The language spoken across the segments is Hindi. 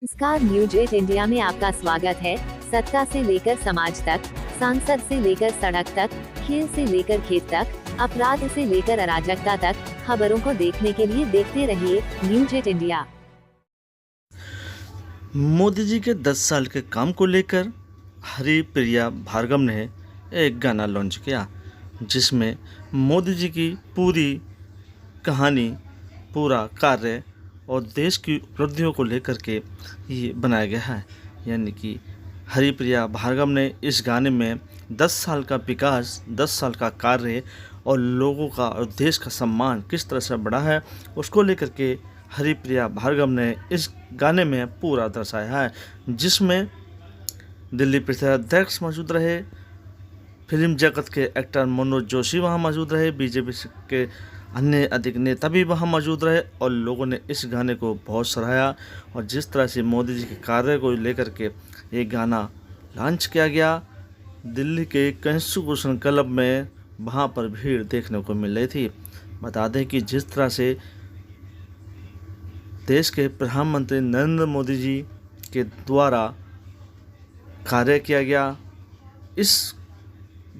नमस्कार, न्यूज 8 इंडिया में आपका स्वागत है। सत्ता से लेकर समाज तक, सांसद से लेकर सड़क तक, खेल से लेकर खेत तक, अपराध से लेकर अराजकता तक, खबरों को देखने के लिए देखते रहिए न्यूज 8 इंडिया। मोदी जी के 10 साल के काम को लेकर हरिप्रिया भार्गव ने एक गाना लॉन्च किया, जिसमें मोदी जी की पूरी कहानी, पूरा कार्य और देश की उपलब्धियों को लेकर के ये बनाया गया है। यानी कि हरिप्रिया भार्गव ने इस गाने में 10 साल का विकास, 10 साल का कार्य और लोगों का और देश का सम्मान किस तरह से बढ़ा है, उसको लेकर के हरिप्रिया भार्गव ने इस गाने में पूरा दर्शाया है, जिसमें दिल्ली प्रदेश अध्यक्ष मौजूद रहे, फिल्म जगत के एक्टर मनोज जोशी वहाँ मौजूद रहे, बीजेपी के अन्य अधिक नेता भी वहाँ मौजूद रहे और लोगों ने इस गाने को बहुत सराहा। और जिस तरह से मोदी जी के कार्य को लेकर के ये गाना लॉन्च किया गया, दिल्ली के कॉन्स्टिट्यूशन क्लब में वहाँ पर भीड़ देखने को मिल रही थी। बता दें कि जिस तरह से देश के प्रधानमंत्री नरेंद्र मोदी जी के द्वारा कार्य किया गया, इस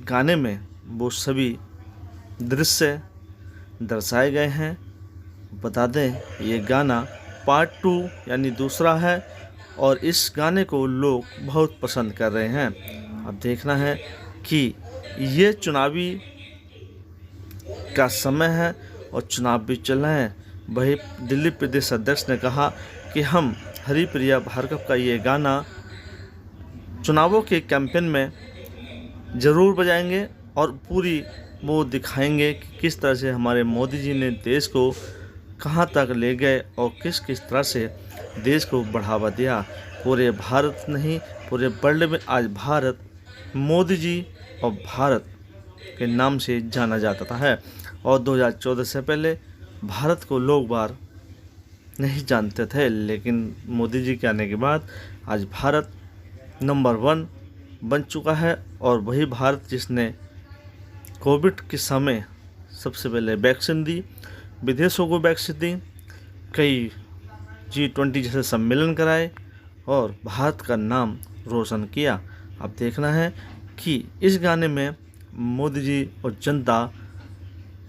गाने में वो सभी दृश्य दर्शाए गए हैं। बता दें, ये गाना पार्ट 2 यानी दूसरा है और इस गाने को लोग बहुत पसंद कर रहे हैं। अब देखना है कि ये चुनावी का समय है और चुनाव भी चल रहे हैं। वही दिल्ली प्रदेश अध्यक्ष ने कहा कि हम हरिप्रिया भार्गव का ये गाना चुनावों के कैंपेन में ज़रूर बजाएंगे और पूरी वो दिखाएंगे कि किस तरह से हमारे मोदी जी ने देश को कहाँ तक ले गए और किस किस तरह से देश को बढ़ावा दिया। पूरे भारत नहीं, पूरे वर्ल्ड में आज भारत मोदी जी और भारत के नाम से जाना जाता है। और 2014 से पहले भारत को लोग बार नहीं जानते थे, लेकिन मोदी जी के आने के बाद आज भारत नंबर 1 बन चुका है। और वही भारत जिसने कोविड के समय सबसे पहले वैक्सीन दी, विदेशों को वैक्सीन दी, कई G20 जैसे सम्मेलन कराए और भारत का नाम रोशन किया। अब देखना है कि इस गाने में मोदी जी और जनता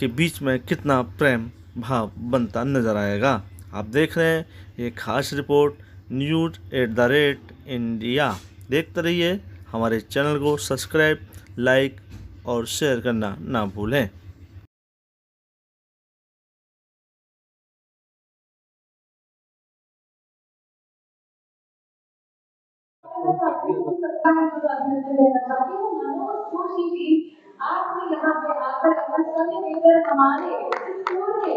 के बीच में कितना प्रेम भाव बनता नजर आएगा। आप देख रहे हैं ये खास रिपोर्ट न्यूज @इंडिया। देखते रहिए, हमारे चैनल को सब्सक्राइब, लाइक और शेयर करना ना भूलें। आज भी यहाँ पे आकर अपना समय देकर हमारे स्कूल के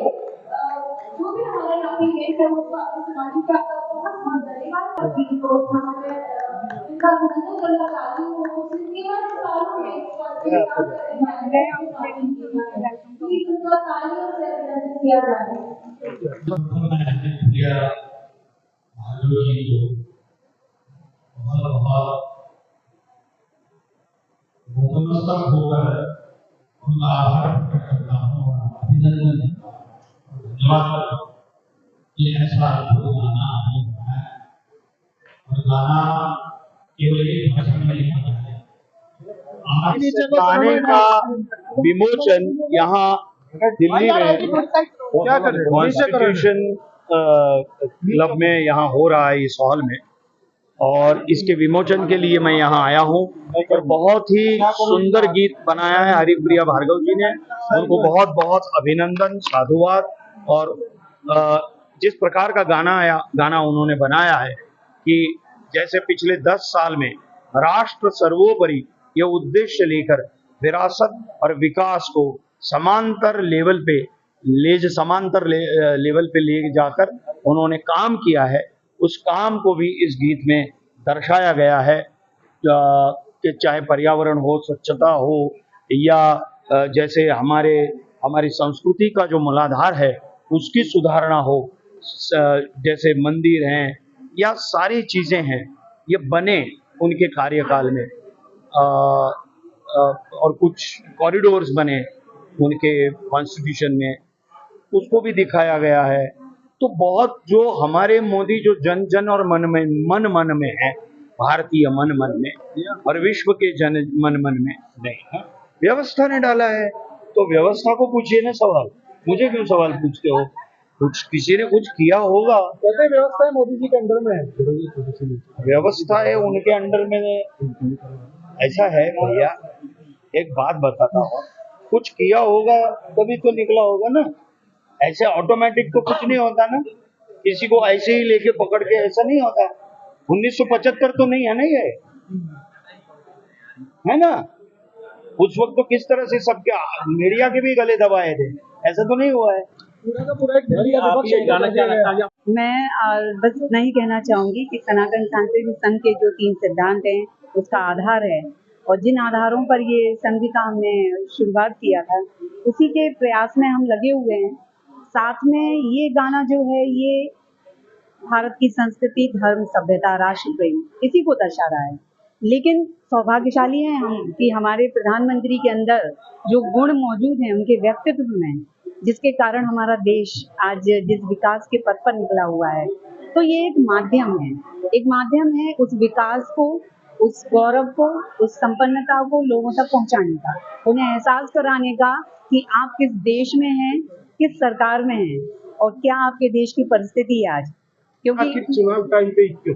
जो भी हमारे एप्लीकेशन है उसको अपने समाज का बहुत बहुत धन्यवाद करती हूँ। तो हमारे इनका अभिनंदन करना चाहती हूँ। केवल सालों में उनका तालियों से अभिनंदन किया जाए। नतमस्तक होकर उनका आभार प्रकट करता हूँ और अभिनंदन धन्यवाद कि ऐसा अद्भुत गाना आपने बनाया और गाना केवल एक भाषा में नहीं होता है। गाने का विमोचन यहाँ दिल्ली में कॉन्स्टिट्यूशन क्लब में यहाँ हो रहा है, इस हॉल में, और इसके विमोचन के लिए मैं यहाँ आया हूँ। और बहुत ही सुंदर गीत बनाया है हरिप्रिया भार्गव जी ने, उनको बहुत बहुत अभिनंदन, साधुवाद। और जिस प्रकार का गाना उन्होंने बनाया है कि जैसे पिछले 10 साल में राष्ट्र सर्वोपरि ये उद्देश्य लेकर विरासत और विकास को समांतर लेवल पे ले जाकर उन्होंने काम किया है, उस काम को भी इस गीत में दर्शाया गया है। कि चाहे पर्यावरण हो, स्वच्छता हो, या जैसे हमारी संस्कृति का जो मूलाधार है उसकी सुधारना हो, जैसे मंदिर हैं या सारी चीज़ें हैं, ये बने उनके कार्यकाल में। और कुछ कॉरिडोर्स बने उनके कॉन्स्टिट्यूशन में, उसको भी दिखाया गया है। तो बहुत जो हमारे मोदी जो जन जन और मन में है, भारतीय मन में और विश्व के जन मन में नहीं है, व्यवस्था ने डाला है। तो व्यवस्था को पूछिए ना सवाल, मुझे क्यों सवाल पूछते हो? कुछ किसी ने कुछ किया होगा। कैसे व्यवस्था है मोदी जी के अंडर में है? व्यवस्था है उनके अंडर में। ऐसा है भैया, एक बात बताता हूँ, कुछ किया होगा तभी तो निकला होगा ना। ऐसे ऑटोमेटिक तो कुछ नहीं होता ना, किसी को ऐसे ही लेके पकड़ के ऐसा नहीं होता। 1975 तो नहीं है ना ये, है ना? उस वक्त तो किस तरह से सबके मीडिया के भी गले दबाए थे, ऐसा तो नहीं हुआ है। पूरा का पूरा एक मैं बस इतना ही कहना चाहूंगी कि सनातन सांस्कृतिक संघ के जो 3 सिद्धांत हैं उसका आधार है, और जिन आधारों पर ये संघ का हमने शुरुआत किया था उसी के प्रयास में हम लगे हुए हैं। साथ में ये गाना जो है ये भारत की संस्कृति, धर्म, सभ्यता, राष्ट्र प्रेम इसी को दर्शा रहा है। लेकिन सौभाग्यशाली हैं हम कि हमारे प्रधानमंत्री के अंदर जो गुण मौजूद हैं उनके व्यक्तित्व में, जिसके कारण हमारा देश आज जिस विकास के पथ पर निकला हुआ है, तो ये एक माध्यम है उस विकास को, उस गौरव को, उस संपन्नता को लोगों तक पहुंचाने का, उन्हें एहसास कराने का कि आप किस देश में हैं, किस सरकार में हैं और क्या आपके देश की परिस्थिति है आज। क्योंकि चुनाव टाइम पे क्यों?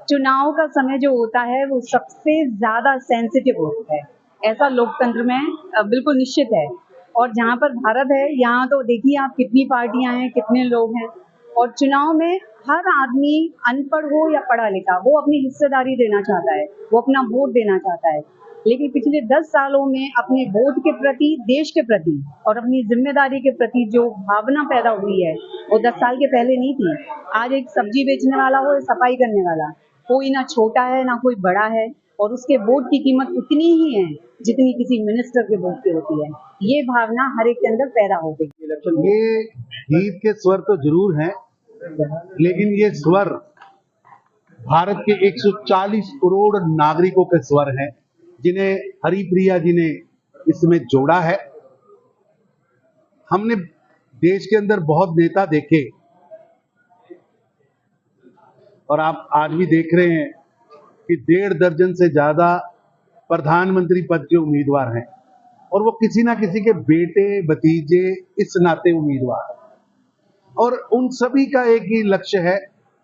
चुनाव का समय जो होता है वो सबसे ज्यादा सेंसिटिव होता है, ऐसा लोकतंत्र में बिल्कुल निश्चित है। और जहाँ पर भारत है यहाँ तो देखिए आप कितनी पार्टियां हैं, कितने लोग हैं, और चुनाव में हर आदमी अनपढ़ हो या पढ़ा लिखा वो अपनी हिस्सेदारी देना चाहता है, वो अपना वोट देना चाहता है। लेकिन पिछले 10 सालों में अपने वोट के प्रति, देश के प्रति और अपनी जिम्मेदारी के प्रति जो भावना पैदा हुई है वो 10 साल के पहले नहीं थी। आज एक सब्जी बेचने वाला हो या सफाई करने वाला, कोई ना छोटा है ना कोई बड़ा है, और उसके वोट की कीमत उतनी ही है जितनी किसी मिनिस्टर के वोट की होती है। ये भावना हर एक के अंदर पैदा हो गई। ये गीत के स्वर तो जरूर हैं, लेकिन ये स्वर भारत के 140 करोड़ नागरिकों के स्वर हैं, जिन्हें हरिप्रिया जी ने इसमें जोड़ा है। हमने देश के अंदर बहुत नेता देखे और आप आज भी देख रहे हैं कि 1.5 दर्जन से ज्यादा प्रधानमंत्री पद के उम्मीदवार हैं, और वो किसी ना किसी के बेटे भतीजे इस नाते उम्मीदवार हैं। और उन सभी का एक ही लक्ष्य है,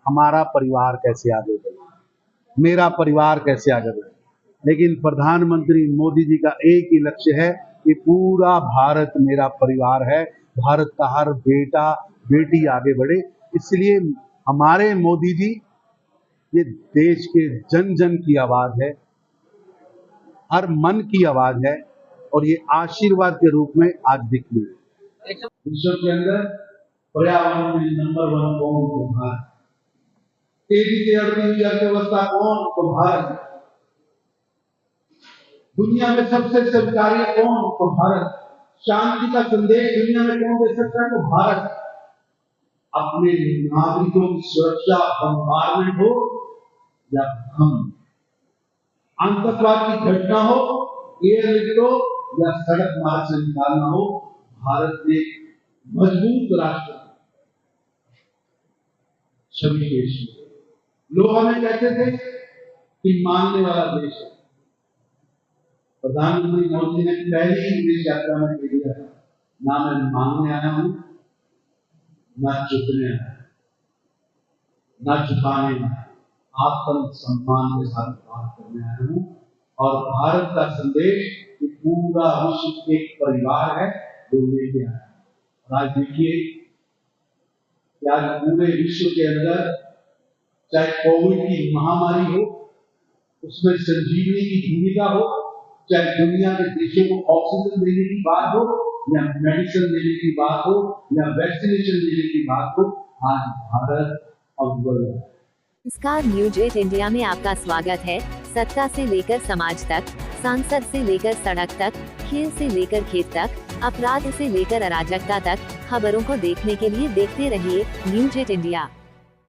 हमारा परिवार कैसे आगे बढ़े, मेरा परिवार कैसे आगे बढ़े। लेकिन प्रधानमंत्री मोदी जी का एक ही लक्ष्य है कि पूरा भारत मेरा परिवार है, भारत का हर बेटा बेटी आगे बढ़े। इसलिए हमारे मोदी जी ये देश के जन जन की आवाज है, हर मन की आवाज है, और ये आशीर्वाद के रूप में आज दिखती है। विश्व के अंदर पर्यावरण में नंबर 1 कौन? तो भारत। तेजी से बढ़ती हुई अर्थव्यवस्था कौन? तो भारत। दुनिया में सबसे स्वीकार्य कौन? तो भारत। शांति का संदेश दुनिया में कौन दे सकता है? तो भारत। अपने नागरिकों की सुरक्षा बम्बारमेंट हो या हम, आतंकवाद की घटना हो, एयरलिफ्ट हो या सड़क मार्ग से निकालना हो, भारत ने मजबूत राष्ट्र सभी देश में। लोग हमें कहते थे कि मानने वाला देश है। प्रधानमंत्री मोदी ने पहली ही विदेश यात्रा में कह दिया, ना मैं मांगने आया हूं, ना चुकने आया, ना चुकाने आया, आत्म सम्मान के साथ बात करने आया हूं। और भारत का संदेश कि पूरा विश्व एक परिवार है, जो लेके आया। आज देखिए आज पूरे विश्व के अंदर चाहे कोविड की महामारी हो, उसमें संजीवनी की भूमिका हो, चाहे दुनिया के देशों को ऑक्सीजन देने की बात हो, या मेडिसिन देने की बात हो, या वैक्सीनेशन देने की बात हो, आज भारत अव्वल है। नमस्कार, न्यूज 8 इंडिया में आपका स्वागत है। सत्ता से लेकर समाज तक, सांसद से लेकर सड़क तक, खेल से लेकर खेत तक, अपराध से लेकर अराजकता तक, खबरों को देखने के लिए देखते रहिए न्यूज 8 इंडिया।